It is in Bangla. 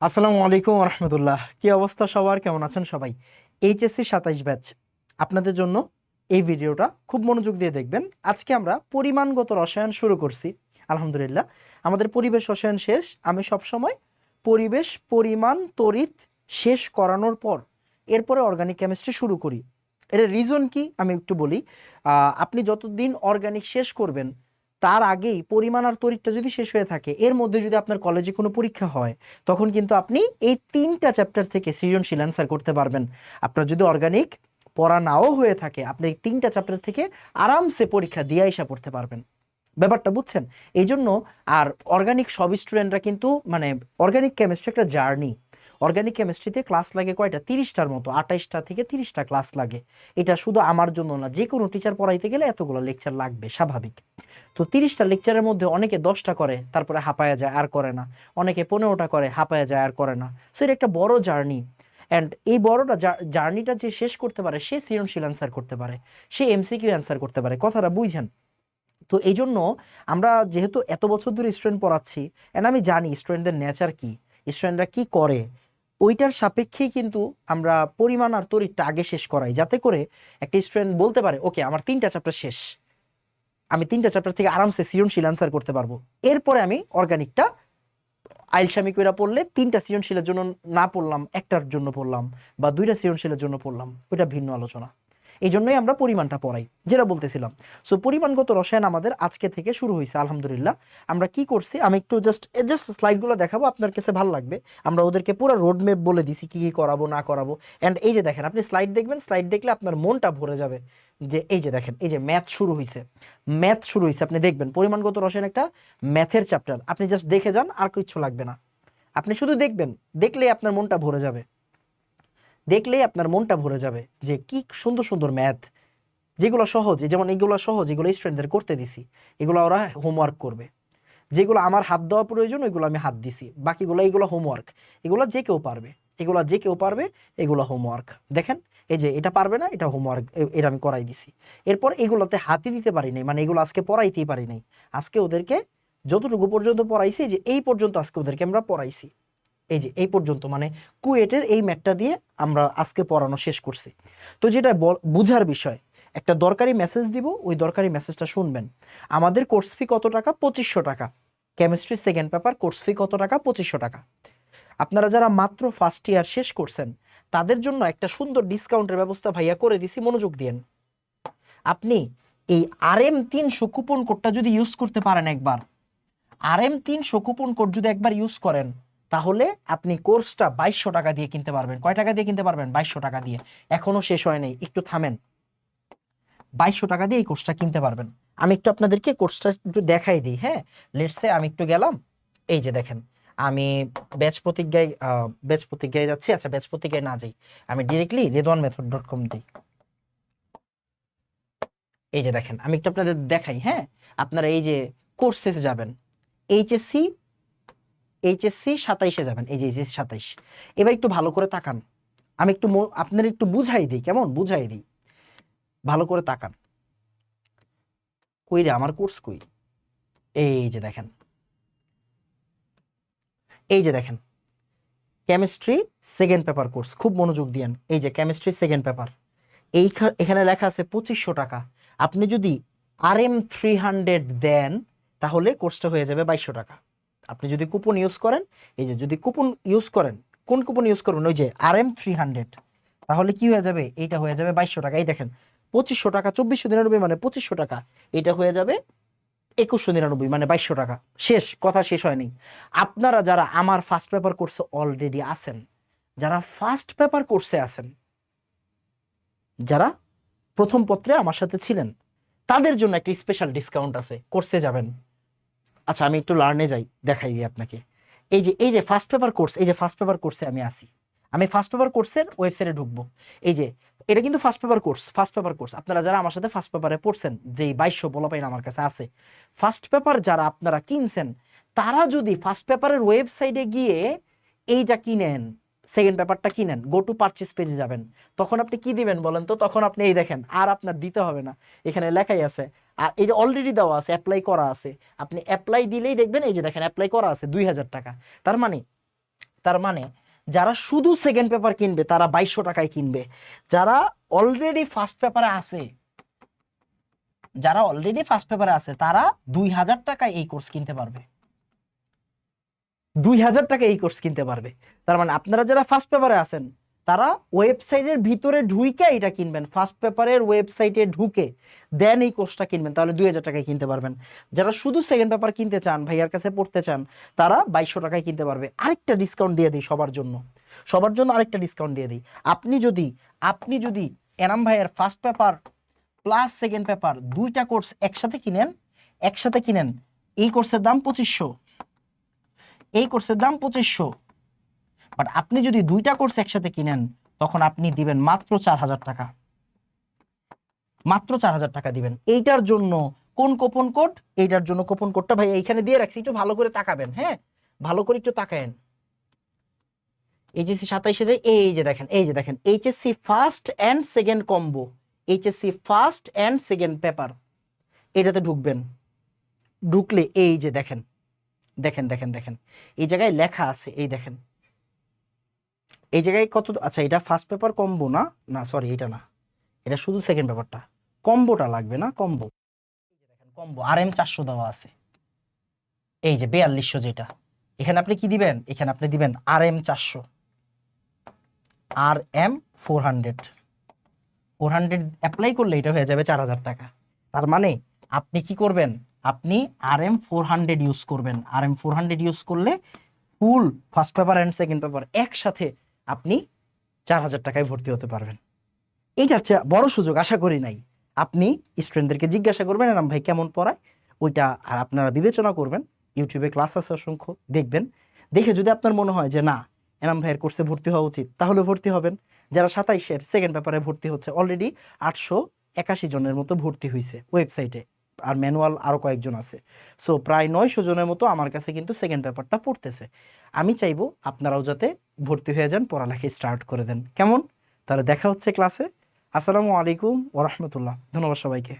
আসসালামু আলাইকুম রহমতুল্লাহ। কি অবস্থা সবার, কেমন আছেন সবাই? এইচএসসি 27 ব্যাচ আপনাদের জন্য এই ভিডিওটা খুব মনোযোগ দিয়ে দেখবেন। আজকে আমরা পরিমাণগত রসায়ন শুরু করছি। আলহামদুলিল্লাহ, আমাদের পরিবেশ রসায়ন শেষ। আমি সবসময় পরিবেশ, পরিমাণ, তড়িৎ শেষ করানোর পর এরপরে অর্গানিক কেমিস্ট্রি শুরু করি। এর রিজন কি আমি একটু বলি। আপনি যতদিন অর্গানিক শেষ করবেন তার আগেই পরিমাণ আর তড়িৎটা যদি শেষ হয়ে থাকে, এর মধ্যে যদি আপনার কলেজে কোনো পরীক্ষা হয়, তখন কিন্তু আপনি এই 3টা চ্যাপ্টার থেকে সৃজনশীল অ্যান্সার করতে পারবেন। আপনার যদি অর্গানিক পড়া নাও হয়ে থাকে, আপনি এই 3টা চ্যাপ্টার থেকে আরামসে পরীক্ষা দিয়ে আইসা পড়তে পারবেন। ব্যাপারটা বুঝছেন? এই জন্য আর অর্গানিক সব স্টুডেন্টরা কিন্তু মানে অর্গানিক কেমিস্ট্রি একটা জার্নি। অর্গানিক কেমিস্ট্রিতে ক্লাস লাগে কয়টা? 30টার মতো, 28টা থেকে 30টা ক্লাস লাগে। এটা শুধু আমার জন্য না, যে কোনো টিচার পড়াইতে গেলে এতগুলো লেকচার লাগবে, স্বাভাবিক। তো 30টা লেকচারের মধ্যে অনেকে 10টা করে তারপরে হাঁপায়া যায় আর করে না, অনেকে 15টা করে হাঁপায়া যায় আর করে না। সো এটা একটা বড় জার্নি। অ্যান্ড এই বড়টা জার্নিটা যে শেষ করতে পারে সে সৃজনশীল অ্যান্সার করতে পারে, সে এমসিকিউ অ্যান্সার করতে পারে। কথাটা বুঝছেন? তো এই জন্য আমরা যেহেতু এত বছর ধরে স্টুডেন্ট পড়াচ্ছি, এন্ড আমি জানি স্টুডেন্টদের নেচার কি, স্টুডেন্টরা কি করে, ওইটার সাপেক্ষেই কিন্তু আমরা পরিমাণ আর তড়িৎটা আগে শেষ করাই, যাতে করে একটা স্টুডেন্ট বলতে পারে ওকে আমার 3টা চ্যাপ্টার শেষ, আমি 3টা চ্যাপ্টার থেকে আরামসে সৃজনশীল অ্যান্সার করতে পারবো। এরপরে আমি অর্গানিকটা আইলসামি কইরা পড়লে 3টা সৃজনশীলের জন্য না পড়লাম, একটার জন্য পড়লাম, বা 2টা সৃজনশীলের জন্য পড়লাম, ওইটা ভিন্ন আলোচনা। এই জন্যই আমরা পরিমাণটা পড়াই, যেটা বলতেছিলাম। সো পরিমাণগত রসায়ন আমাদের আজকে থেকে শুরু হয়েছে আলহামদুলিল্লাহ। আমরা কি করছি আমি একটু জাস্ট জাস্ট স্লাইডগুলো দেখাবো, আপনার কাছে ভালো লাগবে। আমরা ওদেরকে পুরো রোড ম্যাপ বলে দিছি কি কি করাবো না করাবো। অ্যান্ড এই যে দেখেন, আপনি স্লাইড দেখবেন, স্লাইড দেখলে আপনার মনটা ভরে যাবে। যে এই যে দেখেন, এই যে ম্যাথ শুরু হয়েছে, ম্যাথ শুরু হয়েছে, আপনি দেখবেন পরিমাণগত রসায়ন একটা ম্যাথের চ্যাপ্টার। আপনি জাস্ট দেখে যান, আর কিচ্ছু লাগবে না। আপনি শুধু দেখবেন, দেখলেই আপনার মনটা ভরে যাবে, দেখলেই আপনার মনটা ভরে যাবে যে কি সুন্দর সুন্দর ম্যাথ, যেগুলো সহজ। যেমন এইগুলো সহজ, এগুলো স্টুডেন্টদের করতে দিছি, এগুলো ওরা হোমওয়ার্ক করবে। যেগুলো আমার হাত দেওয়া প্রয়োজন ওইগুলো আমি হাত দিছি, বাকিগুলো এইগুলো হোমওয়ার্ক। এগুলো যে কেউ পারবে, এগুলো যে কেউ পারবে, এগুলো হোমওয়ার্ক। দেখেন, এই যে এটা পারবে না, এটা হোমওয়ার্ক, এটা আমি করাই দিছি। এরপর এগুলোতে হাতই দিতে পারি নাই, মানে এগুলো আজকে পড়াইতেই পারি নাই। আজকে ওদেরকে যতটুকু পর্যন্ত পড়াইছি, যে এই পর্যন্ত আজকে ওদেরকে আমরা পড়াইছি, এই যে এই পর্যন্ত, মানে কুয়েটের এই ম্যাথটা দিয়ে আমরা আজকে পড়ানো শেষ করছি। তো যেটা বুঝার বিষয়, একটা দরকারি মেসেজ দিব, ওই দরকারি মেসেজটা শুনবেন। আমাদের কোর্স ফি কত টাকা? 2500 টাকা। Chemistry second paper course fee কত টাকা? 2500 টাকা। আপনারা যারা মাত্র ফার্স্ট ইয়ার শেষ করছেন, তাদের জন্য একটা সুন্দর ডিসকাউন্টের ব্যবস্থা ভাইয়া করে দিছি, মনোযোগ দিয়েন। আপনি এই RM300 কুপন কোডটা যদি ইউজ করতে পারেন একবার, RM300 কুপন কোড যদি একবার ইউজ করেন, তাহলে আপনি কোর্সটা 2200 টাকা দিয়ে কিনতে পারবেন। কয় টাকা দিয়ে কিনতে পারবেন? 2200 টাকা দিয়ে। এখনো শেষ হয় নাই, একটু থামেন। 2200 টাকা দিয়ে এই কোর্সটা কিনতে পারবেন। আমি একটু আপনাদেরকে কোর্সটা একটু দেখাই দিই। হ্যাঁ, লেটসে আমি একটু গেলাম, এই যে দেখেন, আমি ব্যাচ প্রতিজ্ঞায় যাচ্ছি। আচ্ছা, ব্যাচ প্রতিজ্ঞায় না যাই, আমি ডিরেক্টলি ridwanmethod.com দিই। এই যে দেখেন, আমি একটু আপনাদের দেখাই। হ্যাঁ, আপনারা এই যে কোর্সে যাবেন, এইচএসসি এইচএসসি 27-এ যাবেন, এই যে এইচএসসি 27। এবার একটু ভালো করে তাকান, আমি একটু আপনার একটু বুঝাই দিই, কেমন বুঝাই দিই, ভালো করে তাকান। কই রে আমার কোর্স, কই? এই যে দেখেন, এই যে দেখেন, কেমিস্ট্রি সেকেন্ড পেপার কোর্স, খুব মনোযোগ দিয়েন। এই যে কেমিস্ট্রি সেকেন্ড পেপার, এখানে লেখা আছে 2500 টাকা। আপনি যদি RM300 দেন, তাহলে কোর্সটা হয়ে যাবে 2200 টাকা। আপনি যদি কুপন ইউজ করেন, এই যে যদি কুপন ইউজ করেন, কোন কুপন ইউজ করবেন? ওই যে RM300, তাহলে কি হয়ে যাবে? এইটা হয়ে যাবে 2200 টাকা। এই দেখেন, 2500 টাকা 2499 মানে 2500 টাকা, এটা হয়ে যাবে 2199 মানে 2200 টাকা। শেষ কথা, শেষ হয়নি। আপনারা যারা আমার ফার্স্ট পেপার কোর্সে অলরেডি আছেন, যারা ফার্স্ট পেপার কোর্সে আছেন, যারা প্রথম পত্রে আমার সাথে ছিলেন, তাদের জন্য একটা স্পেশাল ডিসকাউন্ট আছে, কোর্সে যাবেন। আচ্ছা, আমি একটু লার্নে যাই, দেখাই দিই আপনাকে। এই যে ফার্স্ট পেপার কোর্স, এই যে ফার্স্ট পেপার কোর্সে আমি আসি, আমি ফার্স্ট পেপার কোর্সের ওয়েবসাইটে ঢুকবো। এই যে এটা কিন্তু first paper course, first paper course. আপনারা যারা আমার সাথে ফার্স্ট পেপারে পড়ছেন, যেই 2200 পোলাপাইন আমার কাছে আছে, ফার্স্ট পেপার যারা আপনারা কিনছেন, তারা যদি ফার্স্ট পেপারের ওয়েবসাইটে গিয়ে এইটা কিনেন, সেকেন্ড পেপারটা কিনেন, গো টু পারচেজ পেজে যাবেন, তখন আপনি কি দিবেন বলেন তো? তখন আপনি এই দেখেন, আর আপনার দিতে হবে না, এখানে লেখাই আছে। আর এটা অলরেডি দেওয়া আছে, অ্যাপ্লাই করা আছে। আপনি অ্যাপ্লাই দিলেই দেখবেন, এই যে দেখেন অ্যাপ্লাই করা আছে 2000 টাকা। তার মানে তার মানে যারা শুধু সেকেন্ড পেপার কিনবে তারা 2200 টাকায় কিনবে। যারা অলরেডি ফার্স্ট পেপারে আছে, তারা 2000 টাকায় এই কোর্স কিনতে পারবে। 2000 টাকা এই কোর্স কিনতে পারবে। তার মানে আপনারা যারা ফার্স্ট পেপারে আছেন তারা ওয়েবসাইটের ভিতরে ঢুকে এটা কিনবেন, ফার্স্ট পেপারের ওয়েবসাইটে ঢুকে দেন এই কোর্সটা কিনবেন, তাহলে 2000 টাকায় কিনতে পারবেন। যারা শুধু সেকেন্ড পেপার কিনতে চান, ভাইয়ার কাছে পড়তে চান, তারা 2200 টাকায় কিনতে পারবে। আরেকটা ডিসকাউন্ট দিয়ে দিই সবার জন্য, আরেকটা ডিসকাউন্ট দিয়ে দিই। আপনি যদি এনাম ভাইয়ের first paper plus second paper দুইটা কোর্স একসাথে কিনেন, এই কোর্সের দাম 2500, বাট আপনি যদি দুইটা কোর্স একসাথে কিনেন তখন আপনি দিবেন মাত্র 4000 টাকা, মাত্র 4000 টাকা দিবেন। এইটার জন্য কোন কুপন কোড? এইটার জন্য কুপন কোডটা ভাই এইখানে দিয়ে রাখছি, একটু ভালো করে তাকাবেন, হ্যাঁ ভালো করে একটু তাকায়েন। এইচএসসি 27-এ যাই, এই যে দেখেন HSC first and second combo, HSC first and second paper, এটাতে ঢুকবেন। ঢুকলে এই যে দেখেন এই জায়গায় লেখা আছে, এই দেখেন এই জায়গায় কত, আচ্ছা এটা ফার্স্ট পেপার কম্বো না সরি এটা না, এটা শুধু সেকেন্ড পেপারটা, কম্বোটা লাগবে না, কম্বো কম্বো RM 400 দেওয়া আছে, এই যে 4200 যেটা, এখানে আপনি কি দিবেন? এখানে আপনি দিবেন RM 400, RM 400 অ্যাপ্লাই করলে এটা হয়ে যাবে 4000 টাকা। তার মানে আপনি কি করবেন? আপনি RM 400 ইউজ করবেন। RM 400 ইউজ করলে full first paper and second paper একসাথে আপনি 4000 টাকায় ভর্তি হতে পারবেন। এইটার চেয়ে বড় সুযোগ আশা করি নাই। আপনি স্টুডেন্টদেরকে জিজ্ঞাসা করবেন এনাম ভাই কেমন পড়ায়, ওইটা আর আপনারা বিবেচনা করবেন। ইউটিউবে ক্লাস আছে অসংখ্য, দেখবেন। দেখে যদি আপনার মনে হয় যে না এনাম ভাইয়ের কোর্সে ভর্তি হওয়া উচিত, তাহলে ভর্তি হবেন। যারা 27-এর সেকেন্ড পেপারে ভর্তি হচ্ছে, অলরেডি 881 জনের মতো ভর্তি হয়েছে ওয়েবসাইটে, আর ম্যানুয়াল আরও কয়েকজন আছে। সো প্রায় 900 জনের মতো আমার কাছে কিন্তু সেকেন্ড পেপারটা পড়তেছে। আমি চাইবো আপনারাও যাতে ভর্তি হয়ে যান, পড়ালেখা স্টার্ট করে দেন। কেমন? তাহলে দেখা হচ্ছে ক্লাসে। আসসালামু আলাইকুম ওয়া রাহমাতুল্লাহ। ধন্যবাদ সবাইকে।